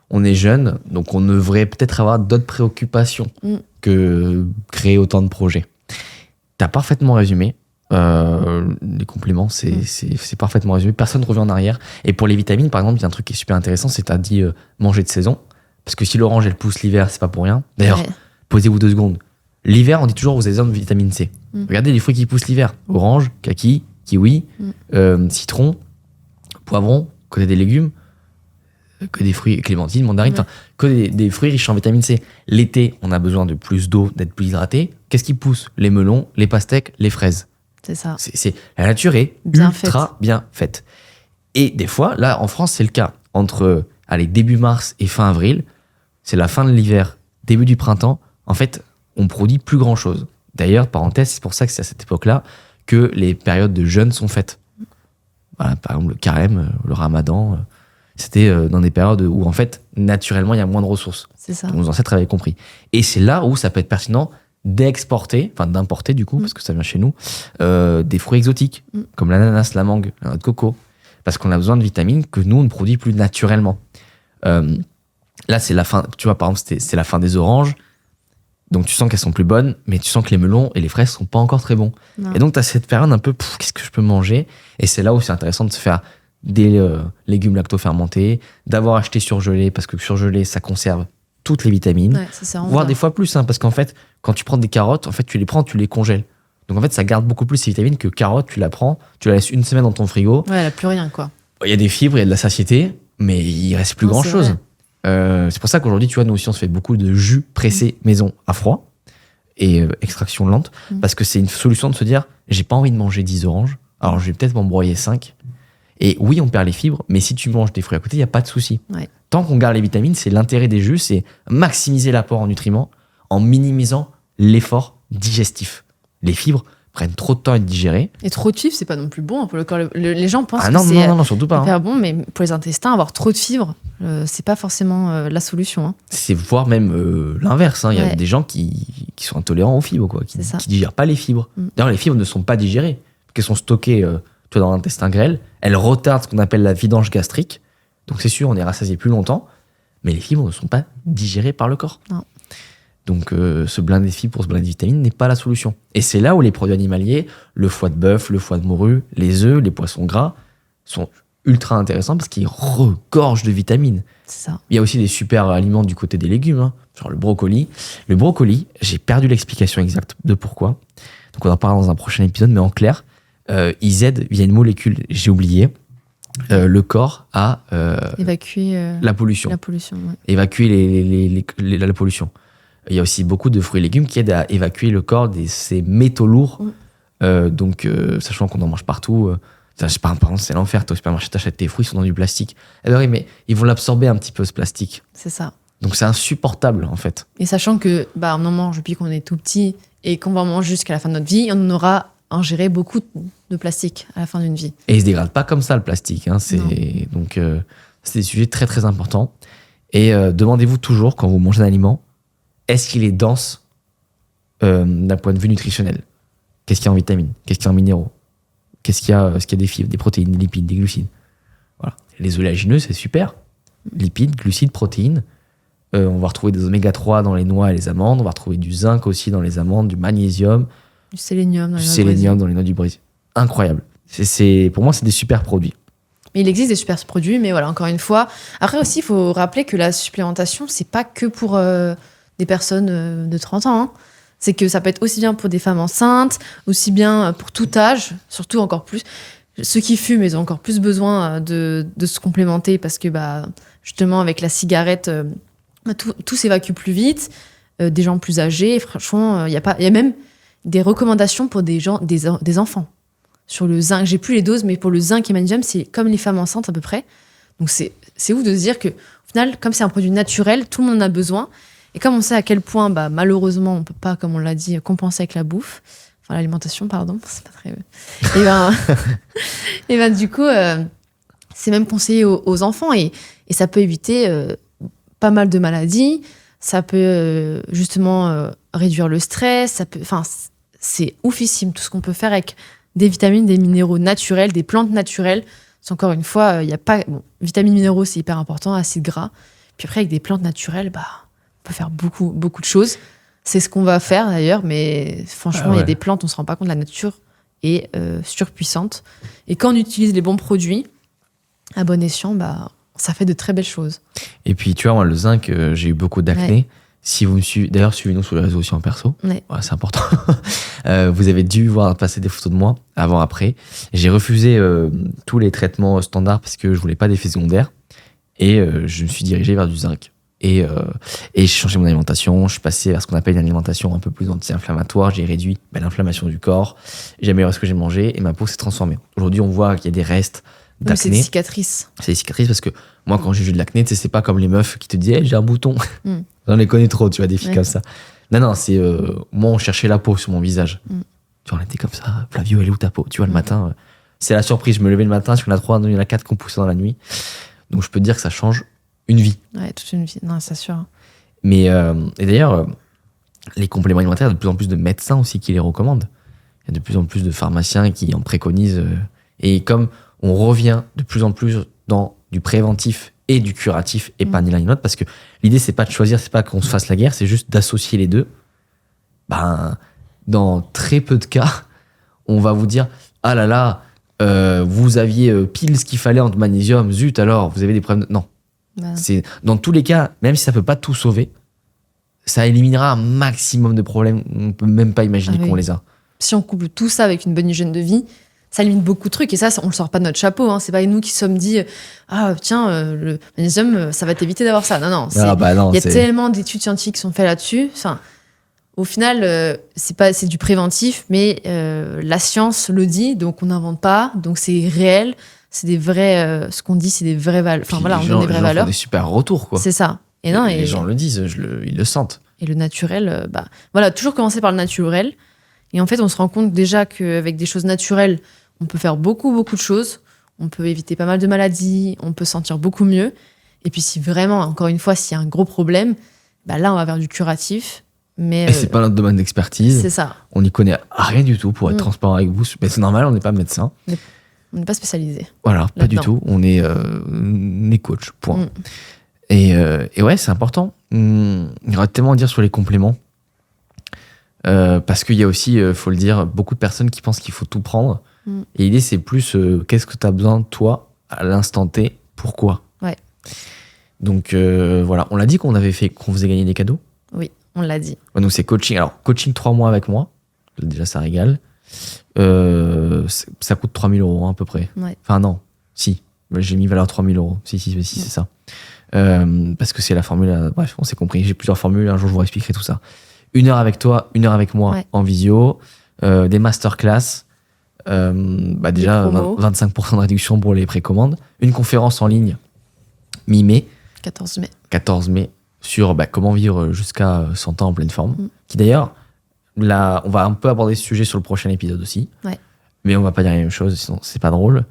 A: on est jeune, donc on devrait peut-être avoir d'autres préoccupations que créer autant de projets. T'as parfaitement résumé. Les compléments, c'est parfaitement résumé. Personne ne revient en arrière. Et pour les vitamines, par exemple, il y a un truc qui est super intéressant, c'est t'as dit manger de saison. Parce que si l'orange, elle pousse l'hiver, c'est pas pour rien. D'ailleurs, Posez-vous 2 secondes. L'hiver, on dit toujours vous avez besoin de vitamine C. Regardez les fruits qui poussent l'hiver. Orange, kaki, kiwi, citron, poivron, côté des légumes, que des fruits, clémentine, mandarine, que des fruits riches en vitamine C. L'été, on a besoin de plus d'eau, d'être plus hydraté. Qu'est-ce qui pousse? Les melons, les pastèques, les fraises.
B: C'est ça.
A: La nature est
B: bien
A: ultra bien faite. Et des fois, là, en France, c'est le cas. Entre début mars et fin avril, c'est la fin de l'hiver, début du printemps. En fait, on produit plus grand-chose. D'ailleurs, parenthèse, c'est pour ça que c'est à cette époque-là que les périodes de jeûne sont faites. Voilà, par exemple, le carême, le ramadan, c'était dans des périodes où, en fait, naturellement, il y a moins de ressources.
B: C'est ça.
A: Nos ancêtres avaient compris. Et c'est là où ça peut être pertinent d'importer du coup, parce que ça vient chez nous, des fruits exotiques, comme l'ananas, la mangue, la noix de coco, parce qu'on a besoin de vitamines que nous, on ne produit plus naturellement. Là, c'est la fin, tu vois, par exemple, c'est la fin des oranges, donc tu sens qu'elles sont plus bonnes, mais tu sens que les melons et les fraises sont pas encore très bons. Non. Et donc, tu as cette période un peu, qu'est-ce que je peux manger? Et c'est là où c'est intéressant de se faire des légumes lacto-fermentés, d'avoir acheté surgelé, parce que surgelé, ça conserve toutes les vitamines, voire des fois plus, parce qu'en fait, quand tu prends des carottes, en fait, tu les congèles. Donc en fait, ça garde beaucoup plus ces vitamines que carottes, tu la prends, tu la laisses une semaine dans ton frigo.
B: Ouais, elle a plus rien, quoi.
A: Il y a des fibres, il y a de la satiété, mais il reste plus grand-chose. C'est pour ça qu'aujourd'hui, tu vois, nous aussi, on se fait beaucoup de jus pressé maison à froid et extraction lente, parce que c'est une solution de se dire, j'ai pas envie de manger 10 oranges, alors je vais peut-être m'en broyer 5. Et oui, on perd les fibres, mais si tu manges des fruits à côté, il n'y a pas de souci.
B: Ouais.
A: Tant qu'on garde les vitamines, c'est l'intérêt des jus, c'est maximiser l'apport en nutriments en minimisant l'effort digestif. Les fibres prennent trop de temps à être digérées.
B: Et trop de fibres, c'est pas non plus bon pour le corps. Les gens pensent
A: que
B: c'est
A: non, surtout pas,
B: hyper bon, mais pour les intestins, avoir trop de fibres, c'est pas forcément la solution.
A: C'est voire même l'inverse. Il y a des gens qui sont intolérants aux fibres, quoi, qui digèrent pas les fibres. D'ailleurs, les fibres ne sont pas digérées, qu'elles sont stockées dans l'intestin grêle. Elles retardent ce qu'on appelle la vidange gastrique. Donc c'est sûr, on est rassasié plus longtemps, mais les fibres ne sont pas digérées par le corps.
B: Non.
A: Donc se blinder de fibres pour se blinder de vitamines n'est pas la solution. Et c'est là où les produits animaliers, le foie de bœuf, le foie de morue, les œufs, les poissons gras, sont ultra intéressants parce qu'ils regorgent de vitamines.
B: C'est ça.
A: Il y a aussi des super aliments du côté des légumes, genre le brocoli. Le brocoli, j'ai perdu l'explication exacte de pourquoi. Donc on en parlera dans un prochain épisode, mais en clair, ils aident via une molécule, j'ai oublié, le corps à
B: évacuer
A: la pollution. Évacuer la pollution. Il y a aussi beaucoup de fruits et légumes qui aident à évacuer le corps de ces métaux lourds. Sachant qu'on en mange partout. Par exemple, c'est l'enfer. Toi, au supermarché, t'achètes tes fruits, ils sont dans du plastique. Eh ben oui, mais ils vont l'absorber un petit peu, ce plastique.
B: C'est ça.
A: Donc c'est insupportable, en fait.
B: Et sachant que on en mange depuis qu'on est tout petit et qu'on va en manger jusqu'à la fin de notre vie, on en aura ingéré beaucoup de plastique à la fin d'une vie.
A: Et il se dégrade pas comme ça, le plastique. C'est des sujets très, très importants. Et demandez-vous toujours, quand vous mangez un aliment, est-ce qu'il est dense d'un point de vue nutritionnel? Qu'est-ce qu'il y a en vitamines? Qu'est-ce qu'il y a en minéraux? Est-ce qu'il y a des fibres, des protéines, des lipides, des glucides? Voilà. Les oléagineux, c'est super. Lipides, glucides, protéines. On va retrouver des oméga 3 dans les noix et les amandes. On va retrouver du zinc aussi dans les amandes, du magnésium.
B: Du sélénium
A: dans les noix du Brésil. Incroyable. Pour moi, c'est des super produits.
B: Mais il existe des super produits, mais voilà, encore une fois. Après aussi, il faut rappeler que la supplémentation, c'est pas que pour des personnes de 30 ans. C'est que ça peut être aussi bien pour des femmes enceintes, aussi bien pour tout âge, surtout encore plus. Ceux qui fument, ils ont encore plus besoin de se complémenter parce que justement, avec la cigarette, tout s'évacue plus vite. Des gens plus âgés, franchement, il y a même des recommandations pour des enfants. Sur le zinc, j'ai plus les doses, mais pour le zinc et magnésium, c'est comme les femmes enceintes à peu près. Donc c'est ouf de se dire que, au final, comme c'est un produit naturel, tout le monde en a besoin. Et comme on sait à quel point, malheureusement, on peut pas, comme on l'a dit, compenser avec la bouffe, enfin l'alimentation, pardon, c'est pas très. Et du coup, c'est même conseillé aux enfants et ça peut éviter pas mal de maladies. Ça peut justement réduire le stress. C'est oufissime tout ce qu'on peut faire avec des vitamines, des minéraux naturels, des plantes naturelles. C'est encore une fois, il y a pas vitamines, minéraux, c'est hyper important, acides gras. Puis après, avec des plantes naturelles, on peut faire beaucoup, beaucoup de choses. C'est ce qu'on va faire d'ailleurs, mais franchement, il y a des plantes, on se rend pas compte, la nature est surpuissante. Et quand on utilise les bons produits, à bon escient, ça fait de très belles choses.
A: Et puis, tu vois, moi, le zinc, j'ai eu beaucoup d'acné.
B: Ouais.
A: Si vous me suivez, d'ailleurs, suivez-nous sur les réseaux aussi en perso.
B: Ouais.
A: Ouais, c'est important. Vous avez dû voir passer des photos de moi avant-après. J'ai refusé tous les traitements standards parce que je voulais pas d'effets secondaires. Et je me suis dirigé vers du zinc. Et j'ai changé mon alimentation. Je suis passé à ce qu'on appelle une alimentation un peu plus anti-inflammatoire. J'ai réduit l'inflammation du corps. J'ai amélioré ce que j'ai mangé et ma peau s'est transformée. Aujourd'hui, on voit qu'il y a des restes d'acné.
B: C'est des cicatrices.
A: C'est des cicatrices parce que moi, quand j'ai eu de l'acné, tu sais, c'est pas comme les meufs qui te disent j'ai un bouton. On les connaît trop, tu vois, des filles comme ça. Non, c'est moi, on cherchait la peau sur mon visage. Tu vois, on était comme ça. Flavio, elle est où ta peau? Tu vois, le matin, c'est la surprise. Je me levais le matin, parce qu'il y en a 3, il y en a 4 qui ont poussé dans la nuit. Donc, je peux te dire que ça change une vie.
B: Ouais, toute une vie. Non, c'est sûr.
A: Mais, et d'ailleurs, les compléments alimentaires, il y a de plus en plus de médecins aussi qui les recommandent. Il y a de plus en plus de pharmaciens qui en préconisent. Et comme on revient de plus en plus dans du préventif et du curatif et pas ni l'un ni l'autre, parce que l'idée c'est pas de choisir, c'est pas qu'on se fasse la guerre, c'est juste d'associer les deux. Ben, dans très peu de cas, on va vous dire ah là là, vous aviez pile ce qu'il fallait en magnésium, zut alors, vous avez des problèmes. Non. C'est, dans tous les cas, même si ça peut pas tout sauver, ça éliminera un maximum de problèmes. On peut même pas imaginer qu'on les a.
B: Si on couple tout ça avec une bonne hygiène de vie, ça élimine beaucoup de trucs. Et ça, on le sort pas de notre chapeau. Hein. C'est pas nous qui sommes dit ah tiens, le magnésium, ça va t'éviter d'avoir ça. Non. Il y a tellement d'études scientifiques qui sont faites là-dessus. Enfin, au final, c'est du préventif, mais la science le dit, donc on n'invente pas. Donc c'est réel. C'est des vrais. Ce qu'on dit, c'est des vraies valeurs. Enfin voilà, on donne des vraies valeurs.
A: Des super retours, quoi.
B: C'est ça. Et
A: les gens le disent, ils le sentent.
B: Et le naturel, voilà, toujours commencer par le naturel. Et en fait, on se rend compte déjà qu'avec des choses naturelles, on peut faire beaucoup, beaucoup de choses. On peut éviter pas mal de maladies, on peut se sentir beaucoup mieux. Et puis si vraiment, encore une fois, s'il y a un gros problème, là, on va vers du curatif. Mais
A: c'est pas notre domaine d'expertise.
B: C'est ça.
A: On n'y connaît rien du tout, pour être transparent avec vous. Mais c'est normal, on n'est pas médecin.
B: On n'est pas spécialisé.
A: Voilà, pas du tout. On est coach, point. Et ouais, c'est important. Il y aura tellement à dire sur les compléments. Parce qu'il y a aussi, faut le dire, beaucoup de personnes qui pensent qu'il faut tout prendre. Et l'idée, c'est plus qu'est-ce que tu as besoin, toi, à l'instant T, pourquoi.
B: Ouais.
A: Donc voilà, on l'a dit qu'on faisait gagner des cadeaux.
B: Oui, on l'a dit.
A: Ouais, donc c'est coaching. Alors, coaching 3 mois avec moi, déjà ça régale. Ça coûte 3 000 € à peu près.
B: Ouais.
A: Enfin, non, si. J'ai mis valeur 3 000 €. Si, c'est ça. Parce que c'est la formule. Bref, on s'est compris. J'ai plusieurs formules. Un jour, je vous expliquerai tout ça. 1 heure avec toi, 1 heure avec moi en visio, des masterclass, déjà 25% de réduction pour les précommandes, une conférence en ligne mi-mai, 14 mai sur comment vivre jusqu'à 100 ans en pleine forme, qui d'ailleurs, là, on va un peu aborder ce sujet sur le prochain épisode aussi, mais on va pas dire la même chose, sinon c'est pas drôle.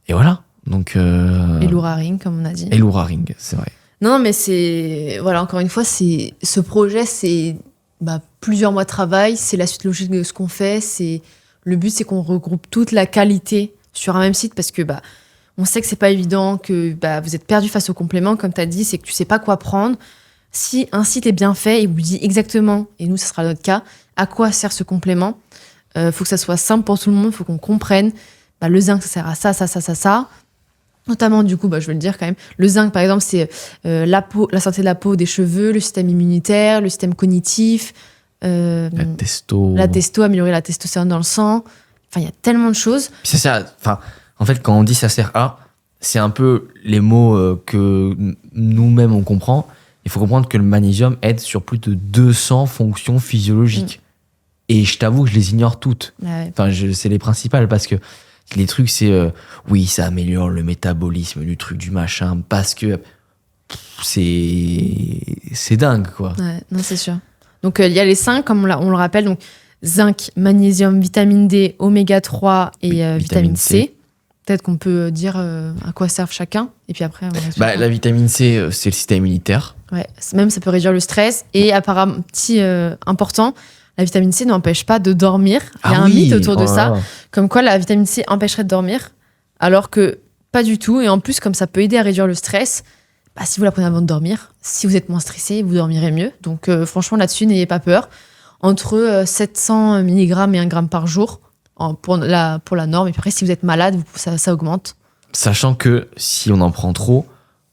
A: Et voilà. Donc,
B: et Loura Ring, comme on a dit.
A: Et Loura Ring, c'est vrai.
B: Non, mais c'est... Voilà, encore une fois, ce projet, c'est... plusieurs mois de travail, c'est la suite logique de ce qu'on fait. Le but, c'est qu'on regroupe toute la qualité sur un même site parce que on sait que c'est pas évident, que vous êtes perdu face aux compléments, comme tu as dit, c'est que tu sais pas quoi prendre. Si un site est bien fait, il vous dit exactement, et nous, ce sera notre cas, à quoi sert ce complément. Faut que ça soit simple pour tout le monde, faut qu'on comprenne. Le zinc, ça sert à ça. Notamment, du coup, je vais le dire quand même. Le zinc, par exemple, c'est la santé de la peau, des cheveux, le système immunitaire, le système cognitif.
A: La
B: testo, améliorer la testostérone dans le sang. Enfin, il y a tellement de choses.
A: Puis en fait, quand on dit ça sert à, c'est un peu les mots que nous-mêmes on comprend. Il faut comprendre que le magnésium aide sur plus de 200 fonctions physiologiques. Et je t'avoue que je les ignore toutes. Enfin, c'est les principales parce que les trucs, c'est oui, ça améliore le métabolisme du truc, du machin, parce que c'est dingue, quoi.
B: Ouais, non, c'est sûr. Donc, il y a les 5, comme on le rappelle, donc zinc, magnésium, vitamine D, oméga 3 et vitamine C. Peut-être qu'on peut dire à quoi servent chacun, et puis après...
A: la vitamine C, c'est le système immunitaire.
B: Ouais, même ça peut réduire le stress, et apparemment, petit important... La vitamine C n'empêche pas de dormir. Il y a un mythe autour de ça, comme quoi la vitamine C empêcherait de dormir, alors que pas du tout. Et en plus, comme ça peut aider à réduire le stress, si vous la prenez avant de dormir, si vous êtes moins stressé, vous dormirez mieux. Donc franchement, là-dessus, n'ayez pas peur. Entre 700 mg et 1 g par jour pour la norme. Et puis après, si vous êtes malade, ça augmente.
A: Sachant que si on en prend trop,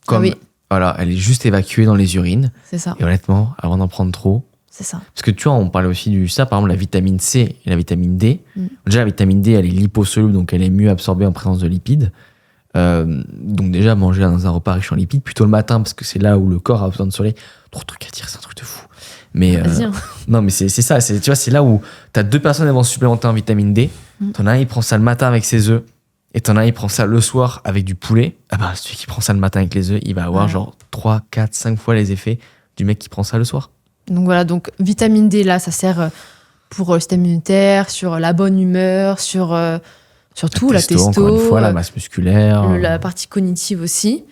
A: comme Voilà, elle est juste évacuée dans les urines.
B: C'est ça.
A: Et honnêtement, avant d'en prendre trop,
B: C'est ça.
A: parce que tu vois, on parlait aussi du ça, par exemple la vitamine C et la vitamine D. Déjà la vitamine D, elle est liposoluble, donc elle est mieux absorbée en présence de lipides. Donc déjà manger dans un repas riche en lipides, plutôt le matin parce que c'est là où le corps a besoin de soleil. Trop de trucs à dire, c'est un truc de fou. Mais
B: Vas-y, hein.
A: non, mais c'est ça. Tu vois, c'est là où t'as deux personnes qui vont se supplémenter en vitamine D. T'en as un, il prend ça le matin avec ses œufs. Et t'en as un, il prend ça le soir avec du poulet. Ah bah, celui qui prend ça le matin avec les œufs, il va avoir genre 3, 4, 5 fois les effets du mec qui prend ça le soir.
B: Donc voilà, donc vitamine D, là, ça sert pour le système immunitaire, sur la bonne humeur, sur tout, la testo,
A: encore une fois, la masse musculaire.
B: la partie cognitive aussi.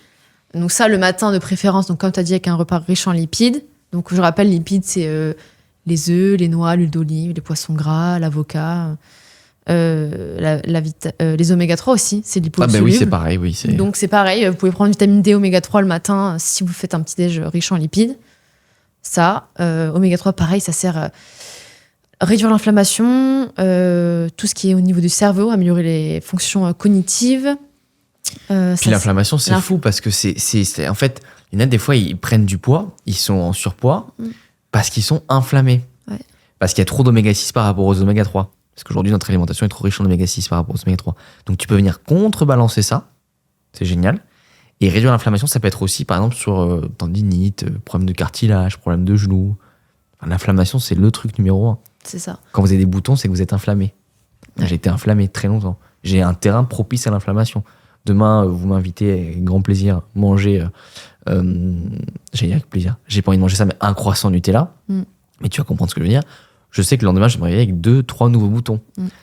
B: Donc ça, le matin de préférence, donc comme tu as dit, avec un repas riche en lipides. Donc je rappelle, lipides, c'est les œufs, les noix, l'huile d'olive, les poissons gras, l'avocat, les oméga 3 aussi, c'est liposoluble.
A: Ah ben oui, c'est pareil, oui.
B: Donc c'est pareil, vous pouvez prendre vitamine D, oméga 3 le matin si vous faites un petit déj riche en lipides. Ça, oméga 3, pareil, ça sert à réduire l'inflammation, tout ce qui est au niveau du cerveau, améliorer les fonctions cognitives.
A: Puis l'inflammation, c'est fou parce que c'est en fait, il y en a des fois, ils prennent du poids, ils sont en surpoids parce qu'ils sont inflammés.
B: Ouais.
A: Parce qu'il y a trop d'oméga 6 par rapport aux oméga 3. Parce qu'aujourd'hui, notre alimentation est trop riche en oméga 6 par rapport aux oméga 3. Donc tu peux venir contrebalancer ça, c'est génial. Et réduire l'inflammation, ça peut être aussi, par exemple, sur tendinite, problème de cartilage, problème de genoux. Enfin, l'inflammation, c'est le truc numéro 1.
B: C'est ça.
A: Quand vous avez des boutons, c'est que vous êtes inflammé.
B: Ouais.
A: J'ai été inflammé très longtemps. J'ai un terrain propice à l'inflammation. Demain, vous m'invitez avec grand plaisir manger. J'ai dit avec plaisir. J'ai pas envie de manger ça, mais un croissant Nutella. Mais tu vas comprendre ce que je veux dire. Je sais que le lendemain, je vais me réveiller avec 2-3 nouveaux boutons.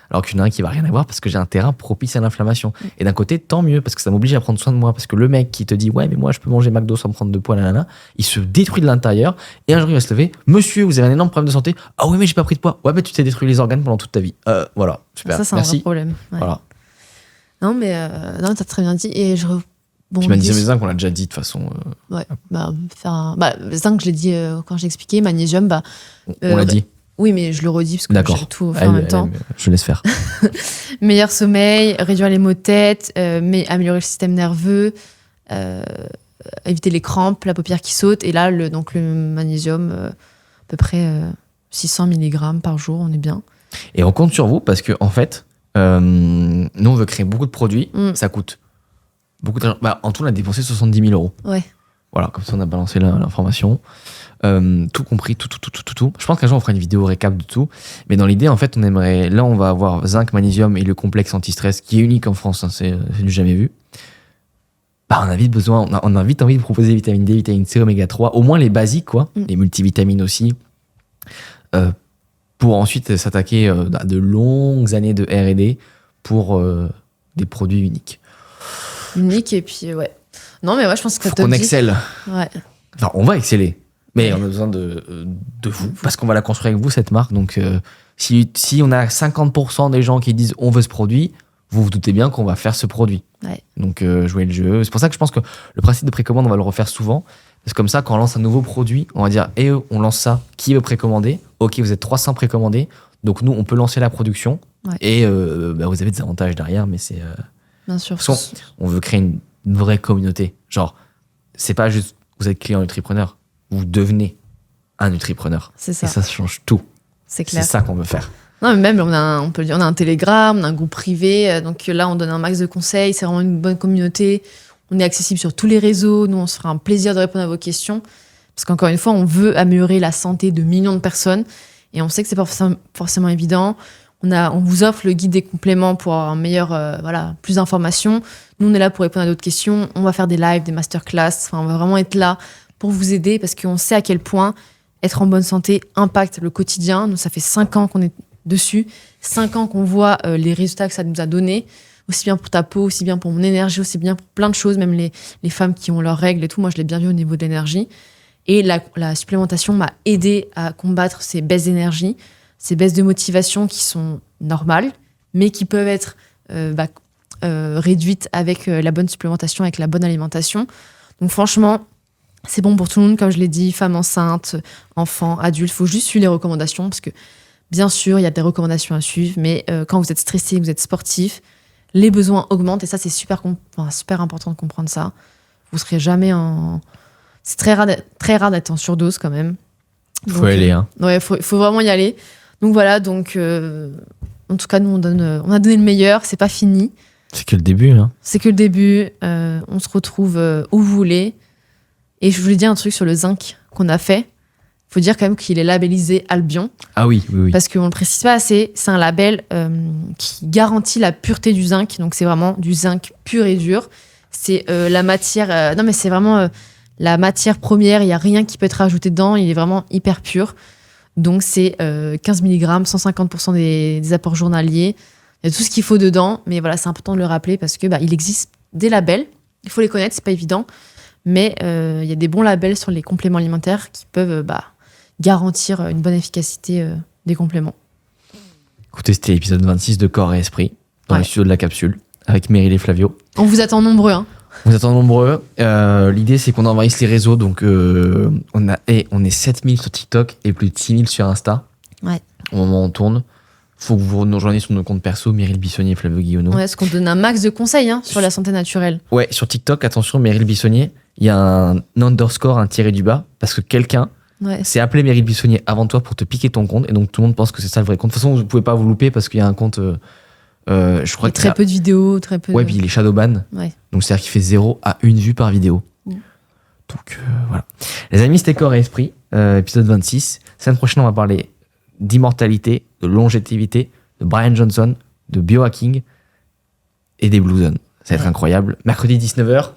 A: Alors qu'il y en a un qui va rien avoir parce que j'ai un terrain propice à l'inflammation. Et d'un côté, tant mieux, parce que ça m'oblige à prendre soin de moi. Parce que le mec qui te dit, ouais, mais moi, je peux manger McDo sans prendre de poids, nanana, il se détruit de l'intérieur. Et un jour, il va se lever. Monsieur, vous avez un énorme problème de santé. Ah oui, mais j'ai pas pris de poids. Ouais, mais tu t'es détruit les organes pendant toute ta vie. Voilà, super.
B: Ça, c'est
A: merci.
B: un vrai problème. Ouais.
A: Voilà.
B: Non, mais non, t'as très bien dit. Et je
A: Puis magnésium et zinc, on l'a déjà dit de toute façon.
B: Ouais, zinc, je l'ai dit quand j'ai expliqué. Magnésium,
A: on l'a dit.
B: Oui, mais je le redis parce que j'ai tout fait en même temps.
A: Je laisse faire.
B: Meilleur sommeil, réduire les maux de tête, mais améliorer le système nerveux, éviter les crampes, la paupière qui saute. Et là, le magnésium, à peu près 600 mg par jour, on est bien.
A: Et on compte sur vous parce que en fait, nous, on veut créer beaucoup de produits. Ça coûte beaucoup d'argent. En tout, on a dépensé 70 000 euros.
B: Ouais.
A: Voilà, comme ça, on a balancé l'information. Tout compris, tout. Je pense qu'un jour, on fera une vidéo récap de tout. Mais dans l'idée, en fait, on aimerait... Là, on va avoir zinc, magnésium et le complexe anti-stress qui est unique en France. Hein, c'est du jamais vu. On a vite besoin... On a vite envie de proposer vitamine D, vitamine C, oméga 3. Au moins les basiques, quoi. Les multivitamines aussi. Pour ensuite s'attaquer à de longues années de R&D pour des produits uniques.
B: Uniques, et puis, ouais. Non, mais ouais, je pense que
A: faut qu'on excelle.
B: Ouais.
A: Enfin, on va exceller. Mais on a besoin de vous, parce qu'on va la construire avec vous, cette marque. Donc, si on a 50% des gens qui disent on veut ce produit, vous vous doutez bien qu'on va faire ce produit.
B: Ouais.
A: Donc, jouer le jeu. C'est pour ça que je pense que le principe de précommande, on va le refaire souvent. Parce que comme ça, quand on lance un nouveau produit, on va dire on lance ça, qui veut précommander? Ok, vous êtes 300 précommandés. Donc, nous, on peut lancer la production. Ouais. Et vous avez des avantages derrière, mais c'est.
B: Bien sûr.
A: On veut créer une vraie communauté. Genre, c'est pas juste vous êtes client Nutripreneur. Vous devenez un Nutripreneur.
B: C'est ça.
A: Et ça change tout.
B: C'est clair.
A: C'est ça qu'on veut faire.
B: Non, mais même, on peut le dire, on a un Telegram, on a un groupe privé. Donc là, on donne un max de conseils. C'est vraiment une bonne communauté. On est accessible sur tous les réseaux. Nous, on se fera un plaisir de répondre à vos questions. Parce qu'encore une fois, on veut améliorer la santé de millions de personnes. Et on sait que c'est pas forcément évident. On vous offre le guide des compléments pour avoir plus d'informations. Nous, on est là pour répondre à d'autres questions. On va faire des lives, des masterclass. On va vraiment être là pour vous aider parce qu'on sait à quel point être en bonne santé impacte le quotidien. Nous, ça fait 5 ans qu'on est dessus. 5 ans qu'on voit les résultats que ça nous a donnés. Aussi bien pour ta peau, aussi bien pour mon énergie, aussi bien pour plein de choses. Même les femmes qui ont leurs règles et tout. Moi, je l'ai bien vu au niveau de l'énergie. Et la supplémentation m'a aidé à combattre ces baisses d'énergie, ces baisses de motivation qui sont normales, mais qui peuvent être réduites avec la bonne supplémentation, avec la bonne alimentation. Donc franchement, c'est bon pour tout le monde, comme je l'ai dit, femmes enceintes, enfants, adultes. Il faut juste suivre les recommandations, parce que bien sûr, il y a des recommandations à suivre, mais quand vous êtes stressé, vous êtes sportif, les besoins augmentent, et ça, c'est super important de comprendre ça. Vous ne serez jamais C'est très rare d'être en surdose quand même.
A: Faut y aller, hein.
B: Ouais, faut vraiment y aller. Donc voilà, en tout cas, nous, on a donné le meilleur, c'est pas fini.
A: C'est que le début, hein.
B: C'est que le début. On se retrouve où vous voulez. Et je voulais dire un truc sur le zinc qu'on a fait. Il faut dire quand même qu'il est labellisé Albion.
A: Ah oui.
B: Parce qu'on ne le précise pas assez, c'est un label qui garantit la pureté du zinc. Donc c'est vraiment du zinc pur et dur. C'est la matière... non mais c'est vraiment la matière première. Il n'y a rien qui peut être rajouté dedans. Il est vraiment hyper pur. Donc c'est 15 mg, 150% des apports journaliers. Il y a tout ce qu'il faut dedans. Mais voilà, c'est important de le rappeler parce que il existe des labels. Il faut les connaître, c'est pas évident. Mais il y a des bons labels sur les compléments alimentaires qui peuvent garantir une bonne efficacité des compléments.
A: Écoutez, c'était l'épisode 26 de Corps et Esprit, dans le studio de la capsule, avec Meryl et Flavio.
B: On vous attend nombreux. Hein.
A: On vous attend nombreux. L'idée, c'est qu'on envahisse les réseaux. Donc, on est 7000 sur TikTok et plus de 6000 sur Insta.
B: Ouais.
A: Au moment où on tourne. Faut que vous nous rejoigniez sur nos comptes perso, Meryl Bissonnier et Flavio Guillonneau.
B: Ouais, parce qu'on donne un max de conseils sur la santé naturelle.
A: Ouais, sur TikTok, attention, Meryl Bissonnier, il y a un underscore, un tiré du bas, parce que quelqu'un s'est appelé Meryl Bissonnier avant toi pour te piquer ton compte, et donc tout le monde pense que c'est ça le vrai compte. De toute façon, vous ne pouvez pas vous louper parce qu'il y a un compte, je crois que
B: très peu de vidéos, très peu.
A: Ouais, puis il est shadowban.
B: Ouais.
A: Donc c'est-à-dire qu'il fait 0 à 1 vue par vidéo. Donc voilà. Les amis, c'était Corps et Esprit, épisode 26. Semaine prochaine, on va parler d'immortalité, de longévité, de Brian Johnson, de biohacking et des Blue Zones. Ça va être incroyable. Mercredi 19h.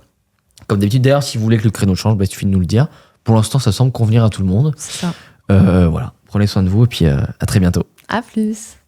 A: Comme d'habitude, d'ailleurs, si vous voulez que le créneau change, il suffit de nous le dire. Pour l'instant, ça semble convenir à tout le monde.
B: C'est ça.
A: Voilà. Prenez soin de vous et puis à très bientôt.
B: À plus.